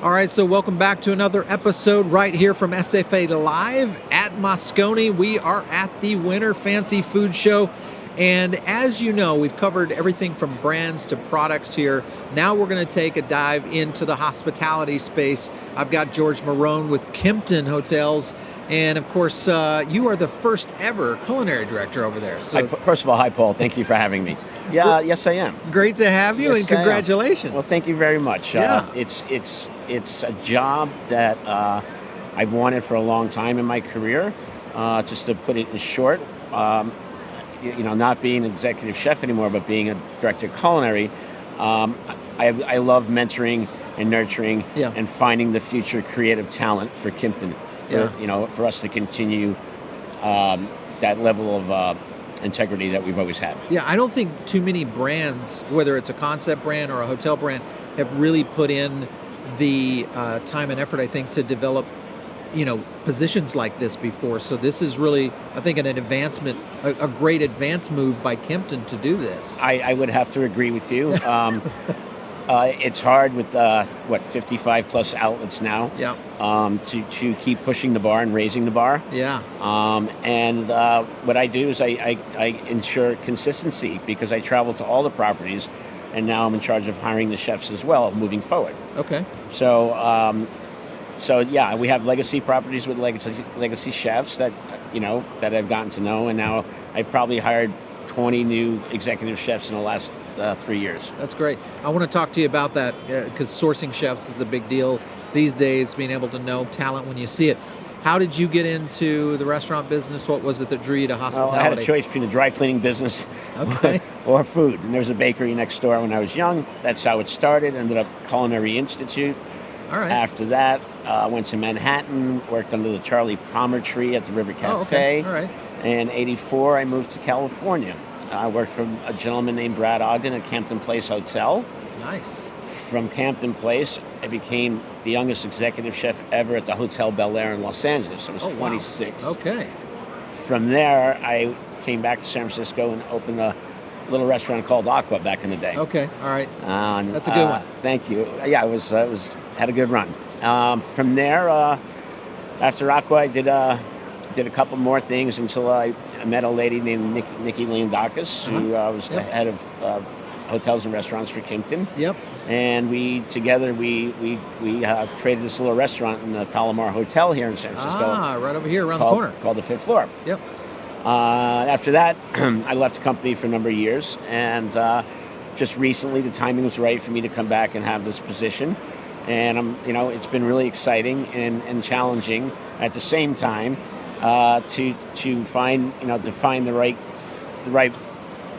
All right, so welcome back to another episode right here from SFA Live at Moscone. We are at the Winter Fancy Food Show. And as you know, we've covered everything from brands to products here. Now we're going to take a dive into the hospitality space. I've got George Morrone with Kimpton Hotels. And of course, you are the first ever culinary director over there. So First of all, hi, Paul. Thank you for having me. Yeah, yes, I am. Great to have you, Yes, and congratulations. Well, thank you very much. Yeah. It's a job that I've wanted for a long time in my career. Just to put it in short, not being an executive chef anymore, but being a director of culinary, I love mentoring and nurturing and finding the future creative talent for Kimpton. For us to continue that level of integrity that we've always had. Yeah, I don't think too many brands, whether it's a concept brand or a hotel brand, have really put in the time and effort, I think, to develop, positions like this before. So this is really, I think, an advancement, a great advance move by Kimpton to do this. I would have to agree with you. It's hard with 55 plus outlets now. Yeah. To keep pushing the bar and raising the bar. Yeah. And what I do is I ensure consistency because I travel to all the properties, and now I'm in charge of hiring the chefs as well, moving forward. Okay. So we have legacy properties with legacy chefs that I've gotten to know, and now I've probably hired 20 new executive chefs in the last 3 years. That's great. I want to talk to you about that because sourcing chefs is a big deal these days, being able to know talent when you see it. How did you get into the restaurant business? What was it that drew you to hospitality? Well, I had a choice between the dry cleaning business or food. And there's a bakery next door when I was young. That's how it started. Ended up Culinary Institute. All right. After that, went to Manhattan, worked under the Charlie Palmer tree at the River Cafe. Oh, okay. All right. In '84, I moved to California. I worked for a gentleman named Brad Ogden at Kimpton Place Hotel. Nice. From Kimpton Place, I became the youngest executive chef ever at the Hotel Bel Air in Los Angeles. I was 26. Wow. Okay. From there, I came back to San Francisco and opened a little restaurant called Aqua back in the day. Okay. All right. That's a good one. Thank you. Yeah, it was had a good run. From there, after Aqua, I did a couple more things until I met a lady named Nikki Leondakis, who was the head of hotels and restaurants for Kimpton. Yep. And we created this little restaurant in the Palomar Hotel here in San Francisco. Right over here around the corner. Called the Fifth Floor. Yep. After that, I left the company for a number of years, and just recently the timing was right for me to come back and have this position. And it's been really exciting and challenging at the same time to find the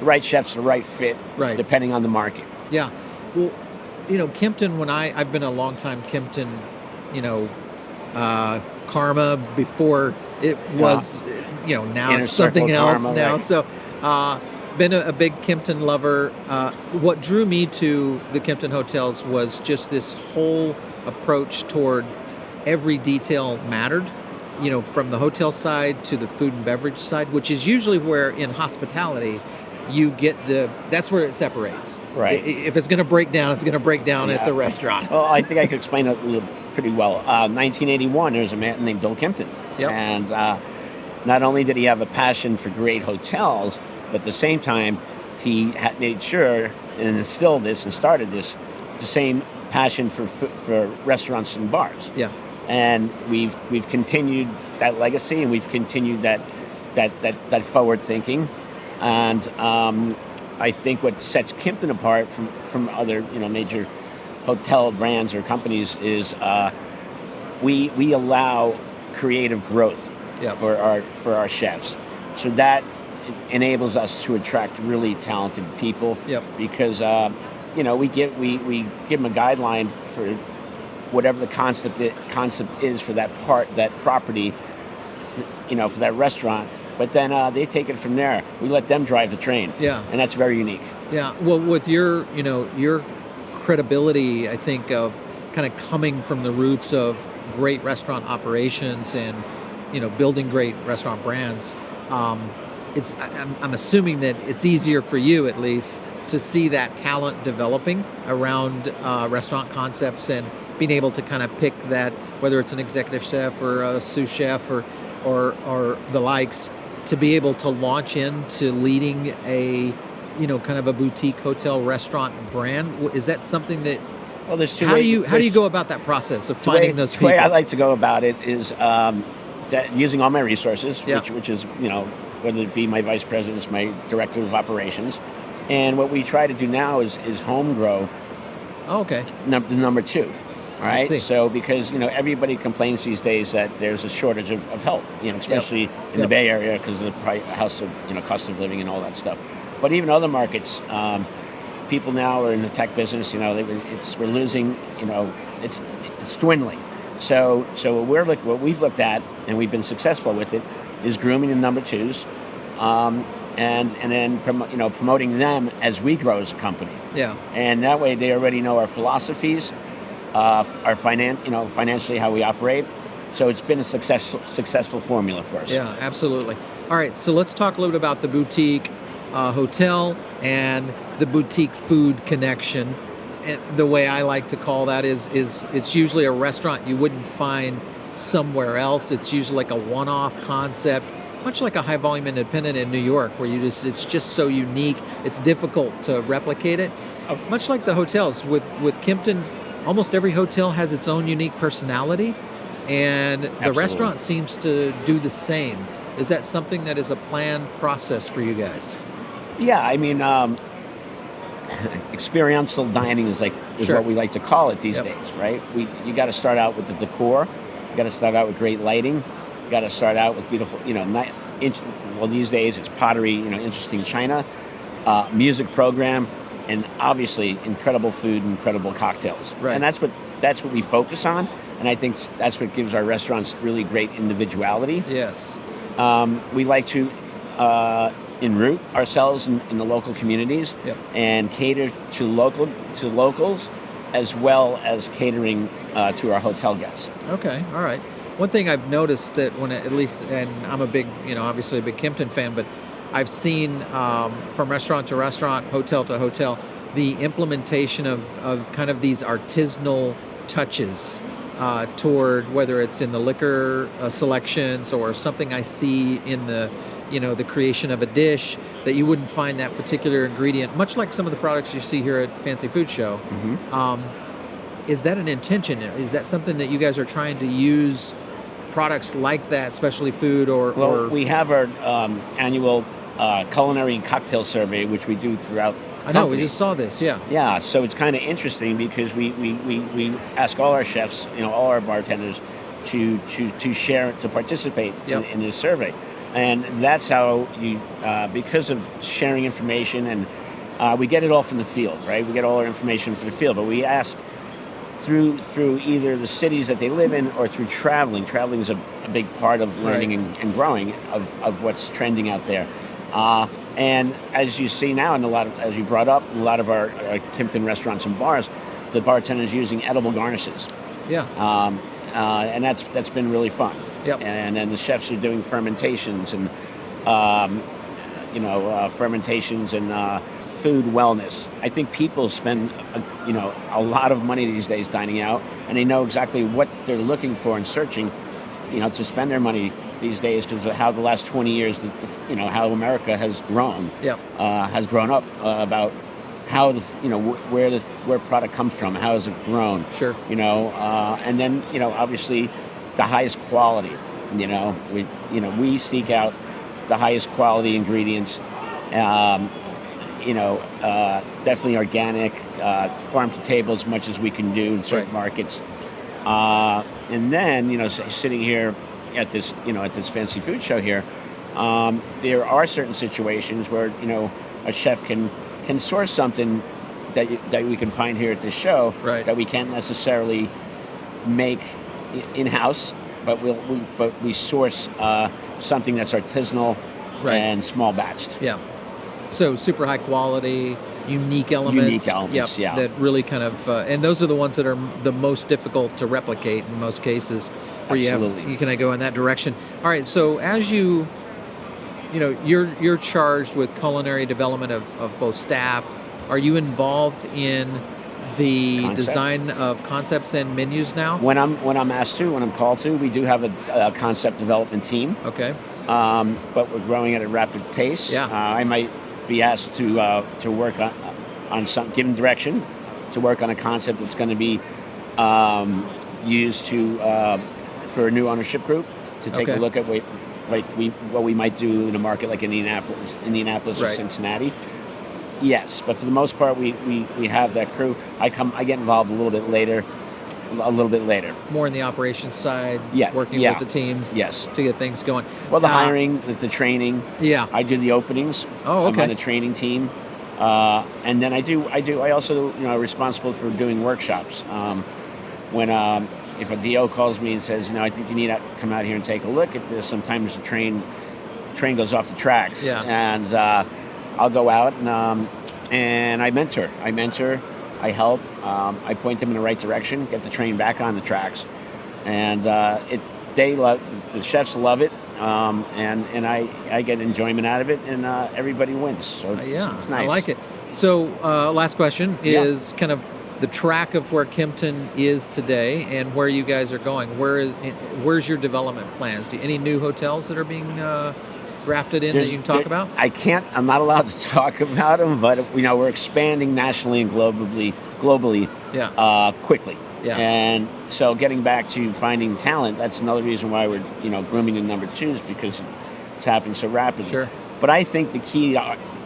right chefs, the right fit, depending on the market. Yeah. Well, Kimpton, when I've been a long time Kimpton, Karma before it was, now it's something else Karma, now. Right. So, been a big Kimpton lover. What drew me to the Kimpton Hotels was just this whole approach toward every detail mattered, from the hotel side to the food and beverage side, which is usually where in hospitality you get that's where it separates. Right. If it's going to break down, it's going to break down at the restaurant. Well, I think I could explain it pretty well. 1981, there's a man named Bill Kimpton. Yep. And not only did he have a passion for great hotels, but at the same time, he had made sure and instilled this and started this, the same passion for restaurants and bars. Yeah. And we've continued that legacy, and we've continued that forward thinking. And I think what sets Kimpton apart from other major hotel brands or companies is we allow creative growth for our chefs. So that enables us to attract really talented people. Yep. Because we give them a guideline for whatever the concept is for that property, for that restaurant. But then they take it from there. We let them drive the train. Yeah. And that's very unique. Yeah. Well, with your credibility, I think, of kind of coming from the roots of great restaurant operations and, building great restaurant brands, I'm assuming that it's easier for you, at least, to see that talent developing around restaurant concepts and being able to kind of pick that, whether it's an executive chef or a sous chef or the likes, to be able to launch into leading a, kind of a boutique hotel restaurant brand. Is that something that, Well, there's two how do ways. you go about that process of finding those The people? way I like to go about it is that using all my resources, Yeah. which is, whether it be my vice presidents, my director of operations. And what we try to do now is home grow Oh, okay. the number two. All I right. see. So because everybody complains these days that there's a shortage of help, especially in the Yep. Bay Area because of the house of cost of living and all that stuff. But even other markets, people now are in the tech business. We're losing. It's dwindling. So what we've looked at and we've been successful with it is grooming the number twos, and then promoting them as we grow as a company. Yeah. And that way they already know our philosophies, our financially how we operate. So it's been a successful formula for us. Yeah, absolutely. All right, so let's talk a little bit about the boutique hotel and the boutique food connection. And the way I like to call that is it's usually a restaurant you wouldn't find somewhere else. It's usually like a one-off concept, much like a high-volume independent in New York, where it's just so unique, it's difficult to replicate it. Much like the hotels with Kimpton, almost every hotel has its own unique personality, and the Absolutely. restaurant seems to do the same. Is that something that is a planned process for you guys? Yeah, I mean, experiential dining is Sure. what we like to call it these Yep. days, right? You got to start out with the decor, you got to start out with great lighting, you got to start out with beautiful, well these days it's pottery, interesting china, music program, and obviously incredible food, incredible cocktails, Right. and that's what we focus on, and I think that's what gives our restaurants really great individuality. Yes. We like to enroot ourselves in the local communities. Yep. And cater to locals, as well as catering to our hotel guests. Okay, all right. One thing I've noticed that at least, and I'm a big, obviously a big Kimpton fan, but I've seen from restaurant to restaurant, hotel to hotel, the implementation of kind of these artisanal touches toward, whether it's in the liquor selections or something I see in the creation of a dish, that you wouldn't find that particular ingredient, much like some of the products you see here at Fancy Food Show. Mm-hmm. Is that an intention? Is that something that you guys are trying to use products like that, especially food or We have our annual culinary cocktail survey, which we do throughout the I know, we company. just saw this, yeah. Yeah, so it's kind of interesting because we ask all our chefs, all our bartenders to share, to participate Yep. in this survey. And that's how you, because of sharing information, and we get it all from the field, right? We get all our information from the field, but we ask through either the cities that they live in or through traveling. Traveling is a big part of learning and growing of what's trending out there. And as you see now, as you brought up, in a lot of our Kimpton restaurants and bars, the bartenders using edible garnishes. Yeah. And that's been really fun. Yep. And then the chefs are doing fermentations and food wellness. I think people spend a lot of money these days dining out, and they know exactly what they're looking for and searching, to spend their money these days because of how the last 20 years, how America has grown. Yep. Has grown up about how where product comes from, how has it grown. Sure. And then obviously the highest quality. We seek out the highest quality ingredients. Definitely organic, farm to table as much as we can do in certain markets. And then sitting here at this fancy food show here, there are certain situations where a chef can source something that we can find here at this show that we can't necessarily make in-house, but we source something that's artisanal and small batched. Yeah. So super high quality, unique elements. Yep, yeah. That really kind of, and those are the ones that are the most difficult to replicate in most cases. Where Absolutely. you can go in that direction. All right. So as you're charged with culinary development of both staff Are you involved in the Concept. design of concepts and menus now? When I'm asked to, when I'm called to, we do have a concept development team, Okay. but we're growing at a rapid pace. Yeah. I might be asked to work on some given direction, to work on a concept that's going to be used for a new ownership group to take Okay. a look at what we might do in a market like Indianapolis or Right. Cincinnati. Yes, but for the most part, we have that crew. I get involved a little bit later. More in the operations side, Yeah, working yeah. with the teams Yes. to get things going. Well, the Uh, hiring, the training. Yeah. I do the openings. Oh, I'm okay. on the training team, and then I also responsible for doing workshops. When if a DO calls me and says, I think you need to come out here and take a look at this. Sometimes the train goes off the tracks, Yeah. and I'll go out and I mentor. I help. I point them in the right direction, get the train back on the tracks, and the chefs love it, and I get enjoyment out of it, and everybody wins. So Yeah, it's nice. I like it. So, last question is kind of the track of where Kimpton is today and where you guys are going. Where's your development plans? Any new hotels that are being grafted in that you can talk about? I'm not allowed to talk about them, but we're expanding nationally and globally Yeah. quickly. Yeah. And so getting back to finding talent, that's another reason why we're grooming the number twos, because it's happening so rapidly. Sure. But I think the key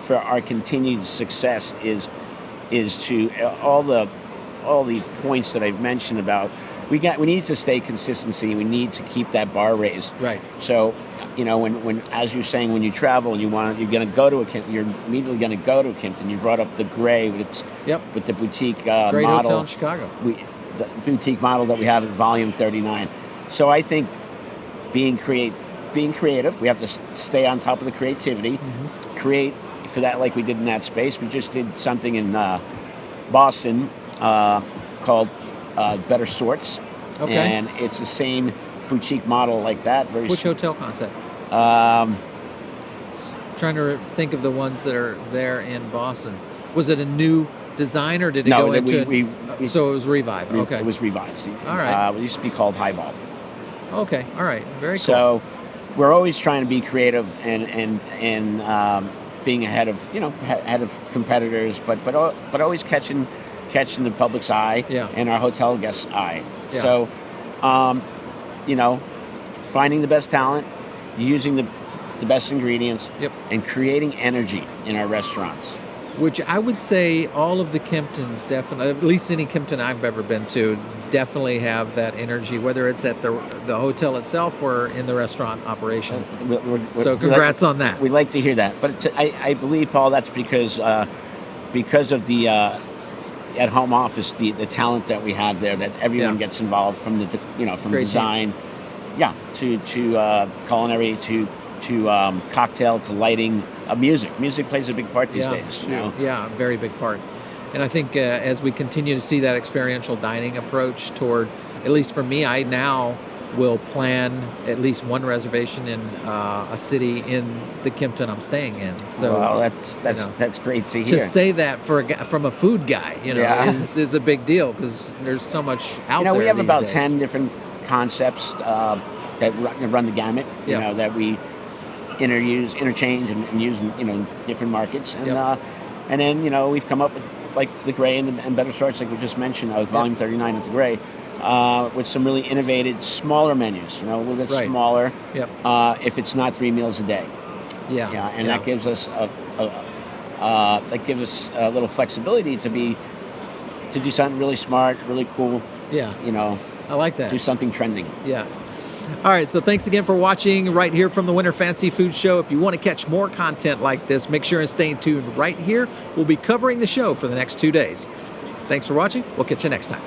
for our continued success is to all the points that I've mentioned about we need to stay consistency. We need to keep that bar raised. Right. So, when as you're saying, when you travel and you're going to go to you're immediately going to go to a Kimpton. You brought up the Gray with the boutique Great model. hotel in Chicago. The boutique model that we have at Volume 39. So I think being creative, we have to stay on top of the creativity. Mm-hmm. Create for that, like we did in that space. We just did something in Boston called Better Sorts, Okay. and it's the same boutique model like that. Which hotel concept? Trying to think of the ones that are there in Boston. Was it a new design or did it No, go into? So it was Revive. Okay. It was revised. All right. It used to be called Highball. Okay. All right. Very cool. So we're always trying to be creative and being ahead of competitors, but always catching the public's eye and our hotel guests' eye. Yeah. So, finding the best talent, using the best ingredients, and creating energy in our restaurants. Which I would say all of the Kimptons definitely, at least any Kimpton I've ever been to, definitely have that energy, whether it's at the hotel itself or in the restaurant operation. So congrats on that. We'd like to hear that. But I believe, Paul, that's because of the at-home office, the talent that we have there, that everyone gets involved from from Great design, to culinary, to cocktail, to lighting, music. Music plays a big part these days. Yeah, very big part. And I think as we continue to see that experiential dining approach toward, at least for me, I now will plan at least one reservation in a city in the Kimpton I'm staying in. So that's great to hear. To say that from a food guy, is a big deal because there's so much out there. We have these about days. 10 different concepts that run the gamut. That we interchange and use in different markets, and then we've come up with like the Gray and Better Sorts, like we just mentioned, Volume 39 at the Gray, with some really innovative smaller menus, a little bit smaller. If it's not 3 meals a day, that gives us a little flexibility to do something really smart, really cool. I like that. Do something trending. All right, so thanks again for watching right here from the Winter Fancy Food Show. If you want to catch more content like this, make sure and stay tuned right here. We'll be covering the show for the next 2 days. Thanks for watching. We'll catch you next time.